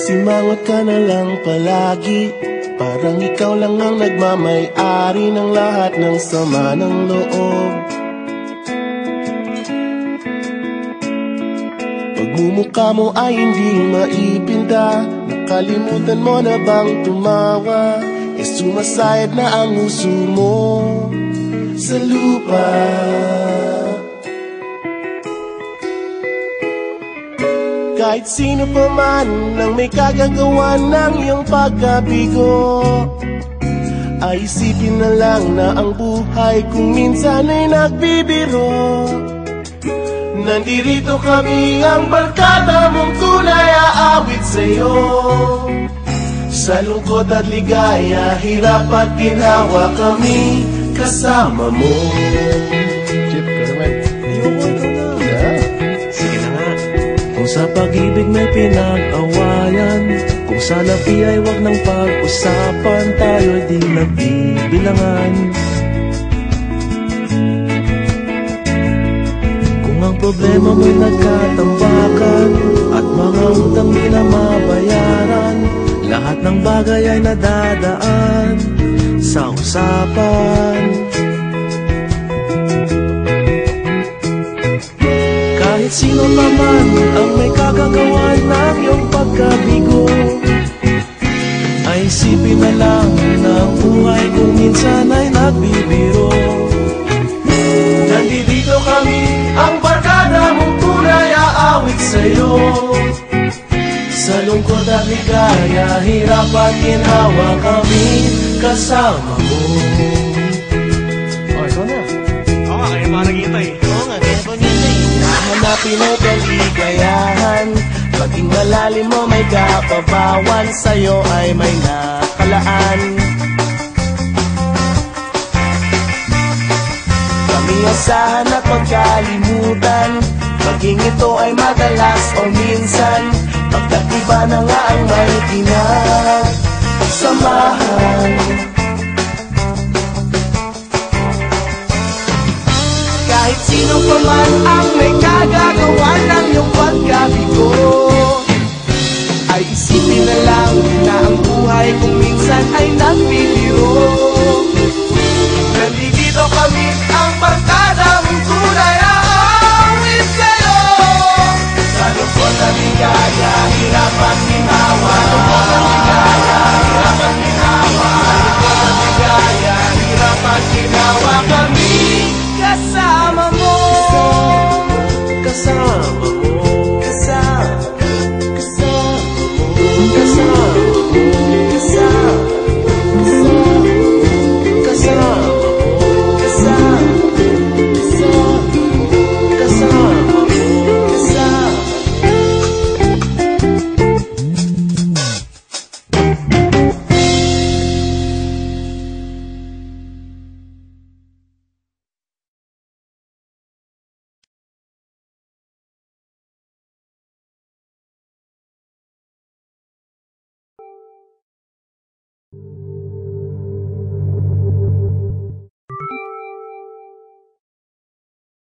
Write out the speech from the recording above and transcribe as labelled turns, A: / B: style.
A: Simangot ka na lang palagi, parang ikaw lang ang nagmamay-ari ng lahat ng sama ng loob. Pagmumukha mo ay hindi maipinta, nakalimutan mo na bang tumawa? Sumasayad na ang uso mo sa lupa. Kahit sino pa man ang may kagagawa ng iyong pagkabigo, ay isipin na lang na ang buhay kung minsan ay nagbibiro. Nandirito kami, ang barkada mong tunay aawit sa'yo. Sa lungkot at ligaya, hirap at ginawa kami kasama mo. Chip, ka naman. Ayoko na. Sige na nga. Kung sa pag-ibig may pinag-awayan, kung sa labi ay wag nang pag-usapan, tayo di nagbibilangan. Kung ang problema mo'y nagkatambakan at mga utang di na mabayaran, lahat ng bagay ay nadadaan sa usapan. Kahit sino naman ang may kagagawa ng iyong pagkabigo, ay isipin na lang na ang buhay kung minsan ay nagbibiro. Nandito kami, ang barkada mong tunay aawit sa'yo. Sa lungkot at ligaya, hirap at ginawa kami kasama mo. Oh, ikaw na. Oo nga, kaya parang ito eh. Oo nga, kaya parang ito eh. Nahanapin ay kaligayahan, paging malalim mo may kapabawan, sa'yo ay may nakalaan. Kami asahan at magkalimutan, maging ito ay madalas o minsan, pagkat iba na nga ang may pinagsamahan.